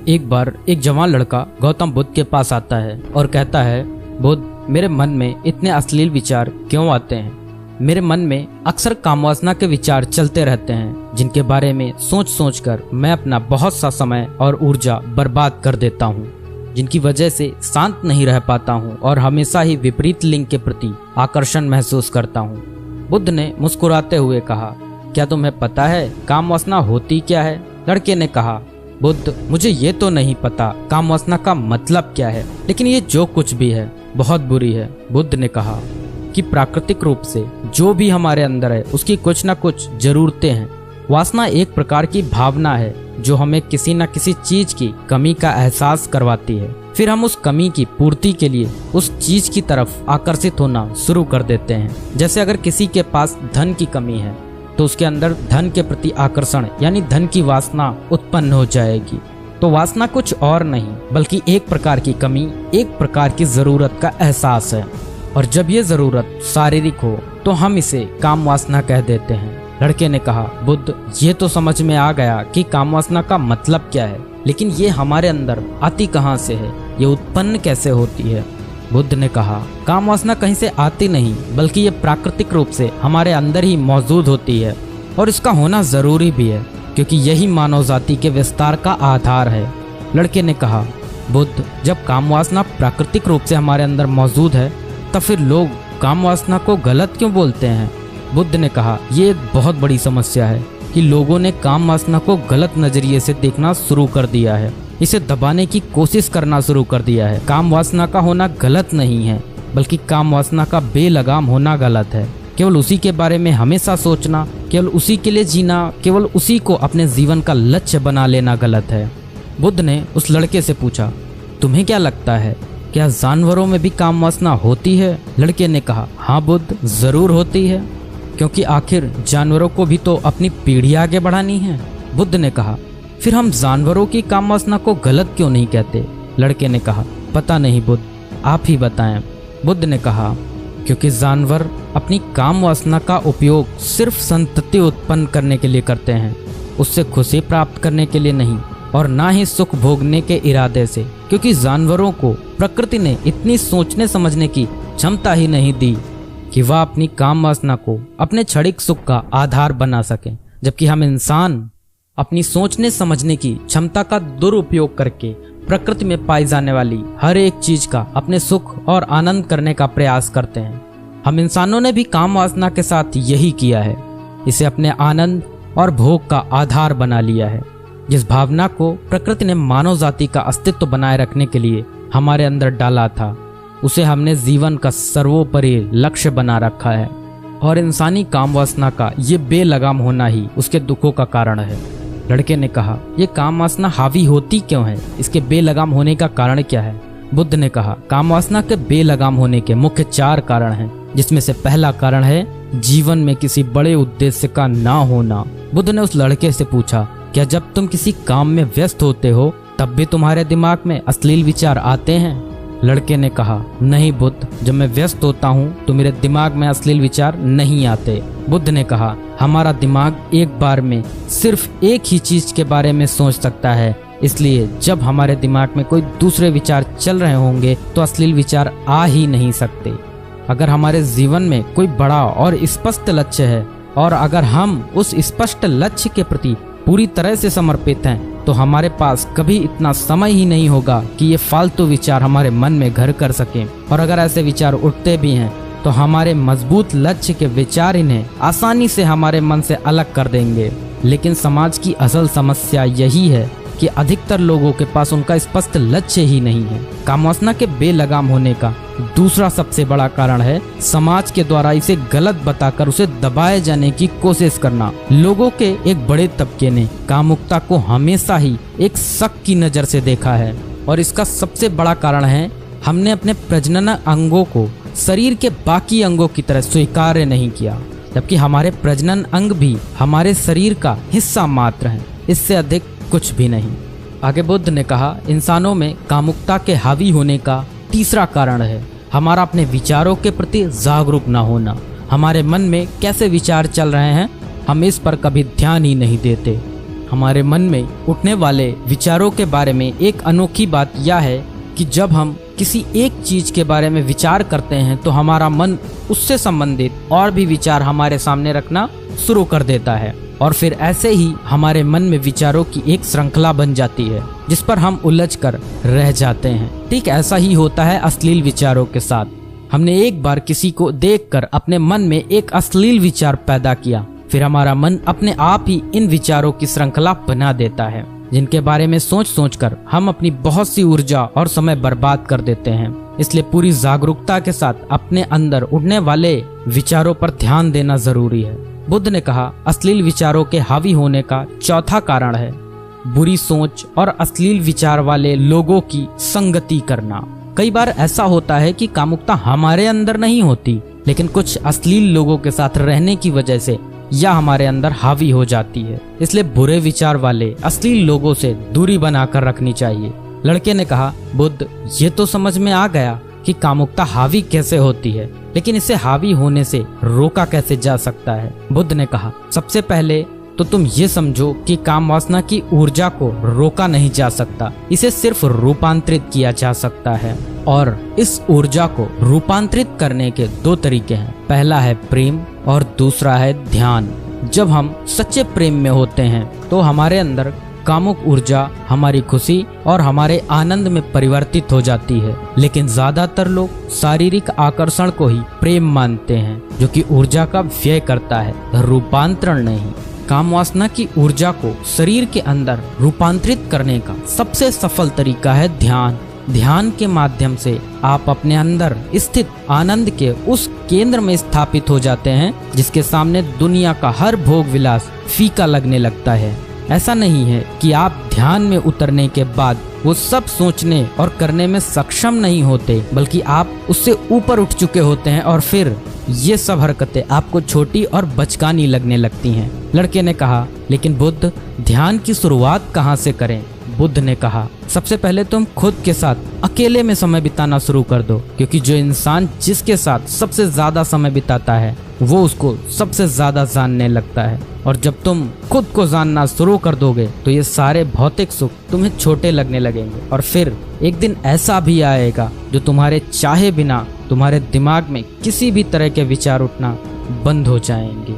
एक बार एक जवान लड़का गौतम बुद्ध के पास आता है और कहता है, बुद्ध, मेरे मन में इतने अश्लील विचार क्यों आते हैं? मेरे मन में अक्सर कामवासना के विचार चलते रहते हैं, जिनके बारे में सोच सोच कर मैं अपना बहुत सा समय और ऊर्जा बर्बाद कर देता हूँ, जिनकी वजह से शांत नहीं रह पाता हूँ और हमेशा ही विपरीत लिंग के प्रति आकर्षण महसूस करता हूँ। बुद्ध ने मुस्कुराते हुए कहा, क्या तुम्हें पता है काम वासना होती क्या है? लड़के ने कहा, बुद्ध, मुझे ये तो नहीं पता काम वासना का मतलब क्या है, लेकिन ये जो कुछ भी है बहुत बुरी है। बुद्ध ने कहा कि प्राकृतिक रूप से जो भी हमारे अंदर है उसकी कुछ न कुछ जरूरतें हैं। वासना एक प्रकार की भावना है जो हमें किसी न किसी चीज की कमी का एहसास करवाती है। फिर हम उस कमी की पूर्ति के लिए उस चीज की तरफ आकर्षित होना शुरू कर देते हैं। जैसे अगर किसी के पास धन की कमी है तो उसके अंदर धन के प्रति आकर्षण यानी धन की वासना उत्पन्न हो जाएगी। तो वासना कुछ और नहीं बल्कि एक प्रकार की कमी, एक प्रकार की जरूरत का एहसास है। और जब ये जरूरत शारीरिक हो तो हम इसे काम वासना कह देते हैं। लड़के ने कहा, बुद्ध, ये तो समझ में आ गया कि काम वासना का मतलब क्या है, लेकिन ये हमारे अंदर आती कहाँ से है? ये उत्पन्न कैसे होती है? बुद्ध ने कहा, काम वासना कहीं से आती नहीं बल्कि ये प्राकृतिक रूप से हमारे अंदर ही मौजूद होती है और इसका होना जरूरी भी है, क्योंकि यही मानव जाति के विस्तार का आधार है। लड़के ने कहा, बुद्ध, जब काम वासना प्राकृतिक रूप से हमारे अंदर मौजूद है तब फिर लोग काम वासना को गलत क्यों बोलते हैं? बुद्ध ने कहा, ये एक बहुत बड़ी समस्या है कि लोगों ने काम वासना को गलत नजरिए से देखना शुरू कर दिया है, इसे दबाने की कोशिश करना शुरू कर दिया है। काम वासना का होना गलत नहीं है बल्कि काम वासना का बेलगाम होना गलत है। केवल उसी के बारे में हमेशा सोचना, केवल उसी के लिए जीना, केवल उसी को अपने जीवन का लक्ष्य बना लेना गलत है। बुद्ध ने उस लड़के से पूछा, तुम्हें क्या लगता है, क्या जानवरों में भी काम वासना होती है? लड़के ने कहा, हाँ बुद्ध, जरूर होती है, क्योंकि आखिर जानवरों को भी तो अपनी पीढ़ी आगे बढ़ानी है। बुद्ध ने कहा, फिर हम जानवरों की काम वासना को गलत क्यों नहीं कहते? लड़के ने कहा, पता नहीं बुद्ध, आप ही बताएं। बुद्ध ने कहा, क्योंकि जानवर अपनी काम वासना का उपयोग सिर्फ संतति उत्पन्न करने के लिए करते हैं, उससे खुशी प्राप्त करने के लिए नहीं और ना ही सुख भोगने के इरादे से, क्योंकि जानवरों को प्रकृति ने इतनी सोचने समझने की क्षमता ही नहीं दी कि वह अपनी काम वासना को अपने क्षणिक सुख का आधार बना सके, जबकि हम इंसान अपनी सोचने समझने की क्षमता का दुरुपयोग करके प्रकृति में पाई जाने वाली हर एक चीज का अपने सुख और आनंद करने का प्रयास करते हैं। हम इंसानों ने भी काम वासना के साथ यही किया है, इसे अपने आनंद और भोग का आधार बना लिया है। जिस भावना को प्रकृति ने मानव जाति का अस्तित्व बनाए रखने के लिए हमारे अंदर डाला था, उसे हमने जीवन का सर्वोपरि लक्ष्य बना रखा है। और इंसानी काम वासना का ये बेलगाम होना ही उसके दुखों का कारण है। लड़के ने कहा, ये काम वासना हावी होती क्यों है? इसके बेलगाम होने का कारण क्या है? बुद्ध ने कहा, काम वासना के बेलगाम होने के मुख्य 4 कारण हैं, जिसमें से पहला कारण है जीवन में किसी बड़े उद्देश्य का ना होना। बुद्ध ने उस लड़के से पूछा, क्या जब तुम किसी काम में व्यस्त होते हो तब भी तुम्हारे दिमाग में अश्लील विचार आते हैं? लड़के ने कहा, नहीं बुद्ध, जब मैं व्यस्त होता हूँ तो मेरे दिमाग में अश्लील विचार नहीं आते। बुद्ध ने कहा, हमारा दिमाग एक बार में सिर्फ एक ही चीज के बारे में सोच सकता है, इसलिए जब हमारे दिमाग में कोई दूसरे विचार चल रहे होंगे तो अश्लील विचार आ ही नहीं सकते। अगर हमारे जीवन में कोई बड़ा और स्पष्ट लक्ष्य है और अगर हम उस स्पष्ट लक्ष्य के प्रति पूरी तरह से समर्पित हैं तो हमारे पास कभी इतना समय ही नहीं होगा कि ये फालतू विचार हमारे मन में घर कर सकें। और अगर ऐसे विचार उठते भी हैं तो हमारे मजबूत लक्ष्य के विचार इन्हें आसानी से हमारे मन से अलग कर देंगे। लेकिन समाज की असल समस्या यही है कि अधिकतर लोगों के पास उनका स्पष्ट लक्ष्य ही नहीं है। काम वासना के बेलगाम होने का दूसरा सबसे बड़ा कारण है समाज के द्वारा इसे गलत बताकर उसे दबाए जाने की कोशिश करना। लोगों के एक बड़े तबके ने कामुकता को हमेशा ही एक शक की नजर से देखा है और इसका सबसे बड़ा कारण है हमने अपने प्रजनन अंगों को शरीर के बाकी अंगों की तरह स्वीकार्य नहीं किया, जबकि हमारे प्रजनन अंग भी हमारे शरीर का हिस्सा मात्र है, इससे अधिक कुछ भी नहीं। आगे बुद्ध ने कहा, इंसानों में कामुकता के हावी होने का तीसरा कारण है हमारा अपने विचारों के प्रति जागरूक न होना। हमारे मन में कैसे विचार चल रहे हैं हम इस पर कभी ध्यान ही नहीं देते। हमारे मन में उठने वाले विचारों के बारे में एक अनोखी बात यह है कि जब हम किसी एक चीज के बारे में विचार करते हैं तो हमारा मन उससे संबंधित और भी विचार हमारे सामने रखना शुरू कर देता है और फिर ऐसे ही हमारे मन में विचारों की एक श्रृंखला बन जाती है जिस पर हम उलझ कर रह जाते हैं। ठीक ऐसा ही होता है अश्लील विचारों के साथ। हमने एक बार किसी को देखकर अपने मन में एक अश्लील विचार पैदा किया, फिर हमारा मन अपने आप ही इन विचारों की श्रृंखला बना देता है जिनके बारे में सोच सोच कर हम अपनी बहुत सी ऊर्जा और समय बर्बाद कर देते हैं। इसलिए पूरी जागरूकता के साथ अपने अंदर उठने वाले विचारों पर ध्यान देना जरूरी है। बुद्ध ने कहा, अश्लील विचारों के हावी होने का चौथा कारण है बुरी सोच और अश्लील विचार वाले लोगों की संगति करना। कई बार ऐसा होता है कि कामुकता हमारे अंदर नहीं होती, लेकिन कुछ अश्लील लोगों के साथ रहने की वजह से यह हमारे अंदर हावी हो जाती है। इसलिए बुरे विचार वाले अश्लील लोगों से दूरी बनाकर रखनी चाहिए। लड़के ने कहा, बुद्ध, ये तो समझ में आ गया कि कामुकता हावी कैसे होती है, लेकिन इसे हावी होने से रोका कैसे जा सकता है। बुद्ध ने कहा, सबसे पहले तो तुम ये समझो कि काम वासना की ऊर्जा को रोका नहीं जा सकता, इसे सिर्फ रूपांतरित किया जा सकता है। और इस ऊर्जा को रूपांतरित करने के दो तरीके हैं, पहला है प्रेम और दूसरा है ध्यान। जब हम सच्चे प्रेम में होते हैं तो हमारे अंदर कामुक ऊर्जा हमारी खुशी और हमारे आनंद में परिवर्तित हो जाती है, लेकिन ज्यादातर लोग शारीरिक आकर्षण को ही प्रेम मानते हैं जो कि ऊर्जा का व्यय करता है, रूपांतरण नहीं। काम वासना की ऊर्जा को शरीर के अंदर रूपांतरित करने का सबसे सफल तरीका है ध्यान। ध्यान के माध्यम से आप अपने अंदर स्थित आनंद के उस केंद्र में स्थापित हो जाते हैं जिसके सामने दुनिया का हर भोग विलास फीका लगने लगता है। ऐसा नहीं है कि आप ध्यान में उतरने के बाद वो सब सोचने और करने में सक्षम नहीं होते, बल्कि आप उससे ऊपर उठ चुके होते हैं और फिर ये सब हरकतें आपको छोटी और बचकानी लगने लगती हैं। लड़के ने कहा, लेकिन बुद्ध, ध्यान की शुरुआत कहाँ से करें? बुद्ध ने कहा, सबसे पहले तुम खुद के साथ अकेले में समय बिताना शुरू कर दो, क्योंकि जो इंसान जिसके साथ सबसे ज्यादा समय बिताता है वो उसको सबसे ज्यादा जानने लगता है। और जब तुम खुद को जानना शुरू कर दोगे तो ये सारे भौतिक सुख तुम्हें छोटे लगने लगेंगे और फिर एक दिन ऐसा भी आएगा जो तुम्हारे चाहे बिना तुम्हारे दिमाग में किसी भी तरह के विचार उठना बंद हो जाएंगे।